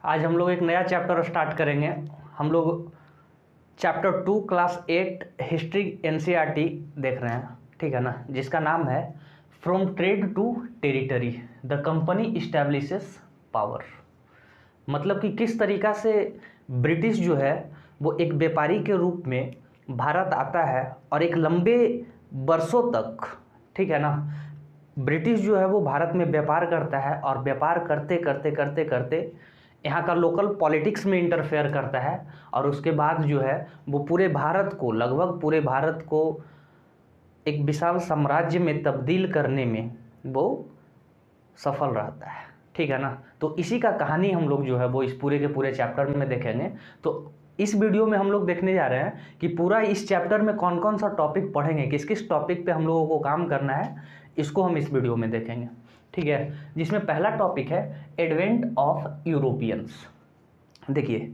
आज हम लोग एक नया चैप्टर स्टार्ट करेंगे। हम लोग चैप्टर 2 क्लास 8 हिस्ट्री एनसीईआरटी देख रहे हैं, ठीक है ना, जिसका नाम है from trade to territory the company establishes power. मतलब कि किस तरीक़ा से ब्रिटिश जो है वो एक व्यापारी के रूप में भारत आता है और एक लंबे बरसों तक, ठीक है ना, ब्रिटिश जो है वो भारत में व्यापार करता है और व्यापार करते करते करते करते यहाँ का लोकल पॉलिटिक्स में इंटरफेयर करता है और उसके बाद जो है वो पूरे भारत को, लगभग पूरे भारत को एक विशाल साम्राज्य में तब्दील करने में वो सफल रहता है, ठीक है ना। तो इसी का कहानी हम लोग जो है वो इस पूरे के पूरे चैप्टर में देखेंगे। तो इस वीडियो में हम लोग देखने जा रहे हैं कि पूरा इस चैप्टर में कौन कौन सा टॉपिक पढ़ेंगे, किस किस टॉपिक पे हम लोगों को काम करना है, इसको हम इस वीडियो में देखेंगे, ठीक है। जिसमें पहला टॉपिक है एडवेंट ऑफ यूरोपियंस। देखिए,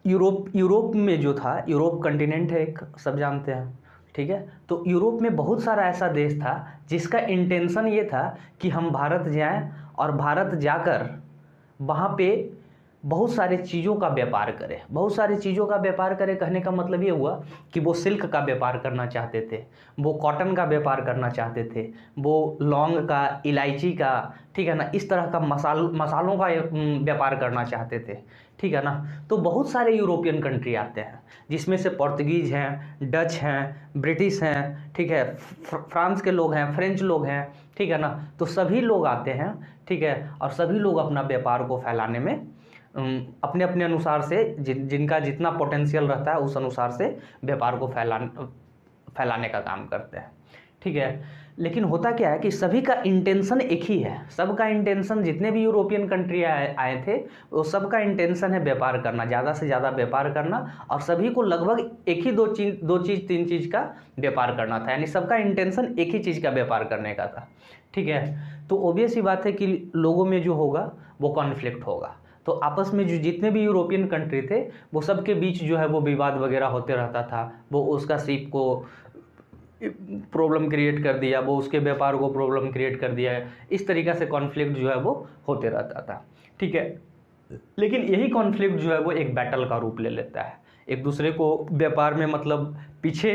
यूरोप में जो था, यूरोप कंटिनेंट है एक, सब जानते हैं, ठीक है। तो यूरोप में बहुत सारा ऐसा देश था जिसका इंटेंशन ये था कि हम भारत जाएं और भारत जाकर वहाँ पे बहुत सारे चीज़ों का व्यापार करें। बहुत सारी चीज़ों का व्यापार करें कहने का मतलब ये हुआ कि वो सिल्क का व्यापार करना चाहते थे, वो कॉटन का व्यापार करना चाहते थे, वो लौंग का, इलायची का, ठीक है ना, इस तरह का मसालों का व्यापार करना चाहते थे, ठीक है ना। तो बहुत सारे यूरोपियन कंट्री आते हैं जिसमें से पोर्तुगीज़ हैं, डच हैं, ब्रिटिश हैं, ठीक है, फ्रांस के लोग हैं, फ्रेंच लोग हैं, ठीक है ना। तो सभी लोग आते हैं, ठीक है, और सभी लोग अपना व्यापार को फैलाने में अपने अपने अनुसार से जिनका जितना पोटेंशियल रहता है उस अनुसार से व्यापार को फैलाने का काम करते हैं, ठीक है। लेकिन होता क्या है कि सभी का इंटेंशन एक ही है। सबका इंटेंशन, जितने भी यूरोपियन कंट्री आए थे वो सबका इंटेंशन है व्यापार करना, ज़्यादा से ज़्यादा व्यापार करना, और सभी को लगभग एक ही दो चीज़ तीन चीज़ का व्यापार करना था। यानी सबका इंटेंशन एक ही चीज़ का व्यापार करने का था, ठीक है। तो ऑब्वियस ही बात है कि लोगों में जो होगा वो कॉन्फ्लिक्ट होगा। तो आपस में जो जितने भी यूरोपियन कंट्री थे वो सबके बीच जो है वो विवाद वगैरह होते रहता था। वो उसका शिप को प्रॉब्लम क्रिएट कर दिया, वो उसके व्यापार को प्रॉब्लम क्रिएट कर दिया है, इस तरीक़ा से कॉन्फ्लिक्ट जो है वो होते रहता था, ठीक है। लेकिन यही कॉन्फ्लिक्ट जो है वो एक बैटल का रूप ले लेता है। एक दूसरे को व्यापार में मतलब पीछे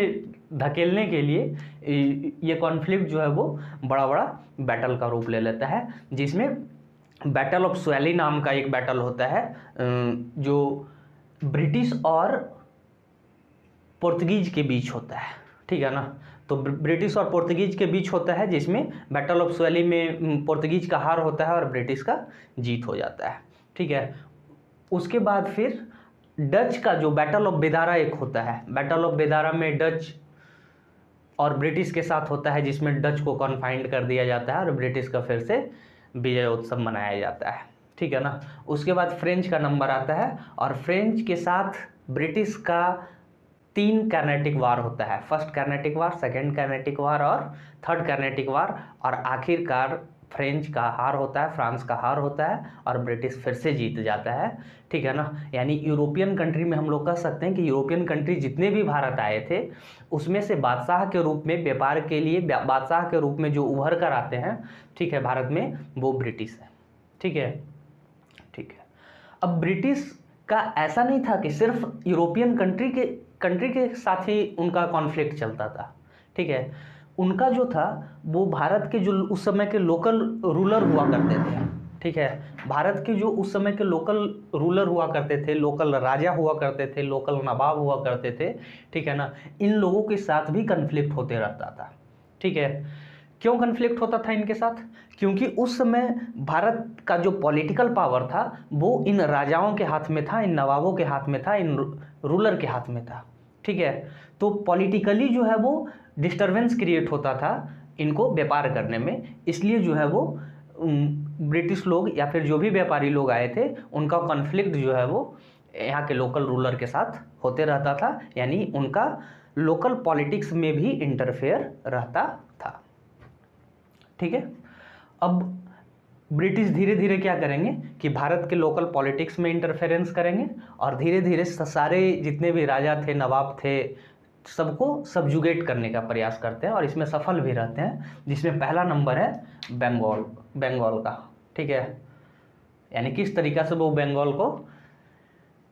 धकेलने के लिए ये कॉन्फ्लिक्ट जो है वो बड़ा बड़ा बैटल का रूप ले लेता है, जिसमें बैटल ऑफ स्वैली नाम का एक बैटल होता है जो ब्रिटिश और पुर्तगीज के बीच होता है, ठीक है ना। तो ब्रिटिश और पुर्तगीज के बीच होता है, जिसमें बैटल ऑफ स्वैली में पुर्तगीज का हार होता है और ब्रिटिश का जीत हो जाता है, ठीक है। उसके बाद फिर डच का जो बैटल ऑफ बेदारा एक होता है, बैटल ऑफ बेदारा में डच और ब्रिटिश के साथ होता है, जिसमें डच को कॉन्फाइंड कर दिया जाता है और ब्रिटिश का फिर से विजय उत्सव मनाया जाता है, ठीक है ना। उसके बाद फ्रेंच का नंबर आता है और फ्रेंच के साथ ब्रिटिश का 3 कार्नेटिक वार होता है। फर्स्ट कार्नेटिक वार, सेकेंड कार्नेटिक वार और थर्ड कार्नेटिक वार, और आखिरकार फ्रेंच का हार होता है, फ्रांस का हार होता है और ब्रिटिश फिर से जीत जाता है, ठीक है ना। यानी यूरोपियन कंट्री में हम लोग कह सकते हैं कि यूरोपियन कंट्री जितने भी भारत आए थे उसमें से बादशाह के रूप में, व्यापार के लिए बादशाह के रूप में जो उभर कर आते हैं, ठीक है, भारत में, वो ब्रिटिश है, ठीक है, ठीक है। अब ब्रिटिश का ऐसा नहीं था कि सिर्फ यूरोपियन कंट्री के साथ ही उनका कॉन्फ्लिक्ट चलता था, ठीक है। उनका जो था वो भारत के जो उस समय के लोकल रूलर हुआ करते थे, ठीक है, भारत के जो उस समय के लोकल रूलर हुआ करते थे, लोकल राजा हुआ करते थे, लोकल नवाब हुआ करते थे, ठीक है ना, इन लोगों के साथ भी कन्फ्लिक्ट होते रहता था, ठीक है। क्यों कन्फ्लिक्ट होता था इनके साथ? क्योंकि उस समय भारत का जो पॉलिटिकल पावर था वो इन राजाओं के हाथ में था, इन नवाबों के हाथ में था, इन रूलर के हाथ में था, ठीक है। तो पॉलिटिकली जो है वो डिस्टरबेंस क्रिएट होता था इनको व्यापार करने में, इसलिए जो है वो ब्रिटिश लोग या फिर जो भी व्यापारी लोग आए थे उनका कॉन्फ्लिक्ट जो है वो यहाँ के लोकल रूलर के साथ होते रहता था। यानी उनका लोकल पॉलिटिक्स में भी इंटरफेयर रहता था, ठीक है। अब ब्रिटिश धीरे धीरे क्या करेंगे कि भारत के लोकल पॉलिटिक्स में इंटरफेरेंस करेंगे और धीरे धीरे सारे जितने भी राजा थे, नवाब थे, सबको सबजुगेट करने का प्रयास करते हैं और इसमें सफल भी रहते हैं। जिसमें पहला नंबर है बंगाल का, ठीक है। यानी किस तरीक़ा से वो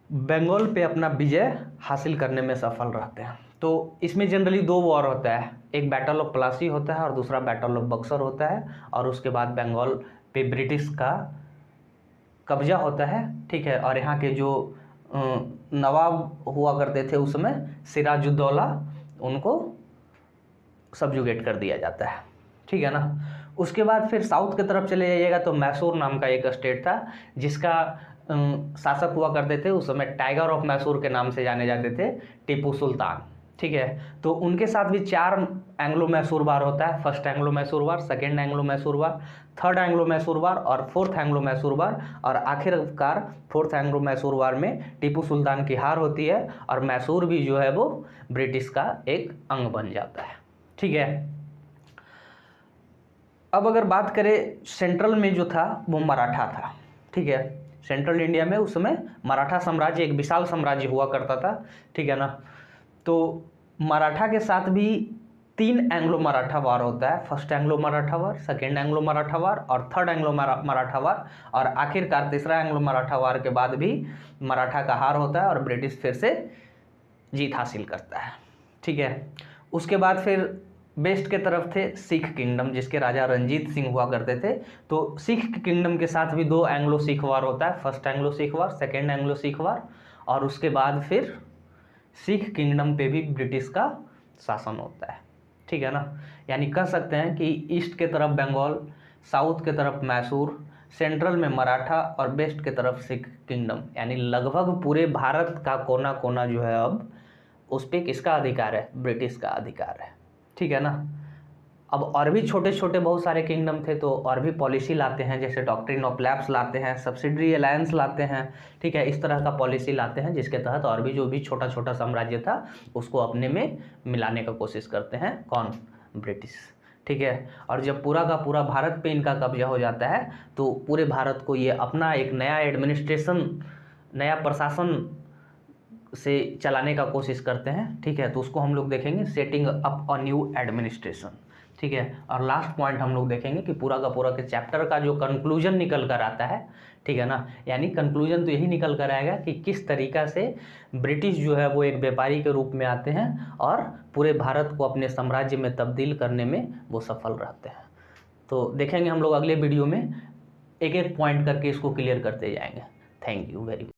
बंगाल पे अपना विजय हासिल करने में सफल रहते हैं। तो इसमें जनरली 2 वॉर होता है, एक बैटल ऑफ प्लासी होता है और दूसरा बैटल ऑफ बक्सर होता है, और उसके बाद बंगाल पे ब्रिटिश का कब्जा होता है, ठीक है। और यहाँ के जो नवाब हुआ करते थे उस समय, सिराजुद्दौला, उनको सब्जुगेट कर दिया जाता है, ठीक है ना। उसके बाद फिर साउथ की तरफ चले जाइएगा तो मैसूर नाम का एक स्टेट था, जिसका शासक हुआ करते थे उस समय टाइगर ऑफ मैसूर के नाम से जाने जाते थे, टीपू सुल्तान, ठीक है। तो उनके साथ भी 4 एंग्लो मैसूर वार होता है, फर्स्ट एंग्लो मैसूर वार, सेकेंड एंग्लो मैसूर वार, थर्ड एंग्लो मैसूर वार और फोर्थ एंग्लो मैसूर वार, और आखिरकार फोर्थ एंग्लो मैसूर वार में टीपू सुल्तान की हार होती है और मैसूर भी जो है वो ब्रिटिश का एक अंग बन जाता है, ठीक है। अब अगर बात करें सेंट्रल में जो था वो मराठा था, ठीक है। सेंट्रल इंडिया में उस समय मराठा साम्राज्य एक विशाल साम्राज्य हुआ करता था, ठीक है ना। तो मराठा के साथ भी 3 एंग्लो मराठा वार होता है, फर्स्ट एंग्लो मराठा वार, सेकेंड एंग्लो मराठा वार और थर्ड एंग्लो मराठा वार, और आखिरकार तीसरा एंग्लो मराठा वार के बाद भी मराठा का हार होता है और ब्रिटिश फिर से जीत हासिल करता है, ठीक है। उसके बाद फिर वेस्ट के तरफ थे सिख किंगडम, जिसके राजा रंजीत सिंह हुआ करते थे। तो सिख किंगडम के साथ भी 2 एंग्लो सिख वार होता है, फर्स्ट एंग्लो सिख वार, सेकेंड एंग्लो सिख वार, और उसके बाद फिर सिख किंगडम पे भी ब्रिटिश का शासन होता है, ठीक है ना। यानी कह सकते हैं कि ईस्ट के तरफ बंगाल, साउथ के तरफ मैसूर, सेंट्रल में मराठा और वेस्ट के तरफ सिख किंगडम, यानी लगभग पूरे भारत का कोना कोना जो है अब उस पर किसका अधिकार है, ब्रिटिश का अधिकार है, ठीक है ना। अब और भी छोटे छोटे बहुत सारे किंगडम थे, तो और भी पॉलिसी लाते हैं, जैसे डॉक्ट्रिन ऑफ लैप्स लाते हैं, सब्सिडरी अलायंस लाते हैं, ठीक है। इस तरह का पॉलिसी लाते हैं जिसके तहत और भी जो भी छोटा छोटा साम्राज्य था उसको अपने में मिलाने का कोशिश करते हैं, कौन, ब्रिटिश, ठीक है। और जब पूरा का पूरा भारत पे इनका कब्जा हो जाता है तो पूरे भारत को ये अपना एक नया एडमिनिस्ट्रेशन, नया प्रशासन से चलाने का कोशिश करते हैं, ठीक है। तो उसको हम लोग देखेंगे setting up a new administration, ठीक है। और लास्ट पॉइंट हम लोग देखेंगे कि पूरा का पूरा के चैप्टर का जो कंक्लूजन निकल कर आता है, ठीक है ना। यानी कंक्लूजन तो यही निकल कर आएगा कि किस तरीक़ा से ब्रिटिश जो है वो एक व्यापारी के रूप में आते हैं और पूरे भारत को अपने साम्राज्य में तब्दील करने में वो सफल रहते हैं। तो देखेंगे हम लोग अगले वीडियो में, एक एक पॉइंट करके इसको क्लियर करते जाएंगे। Thank you very much.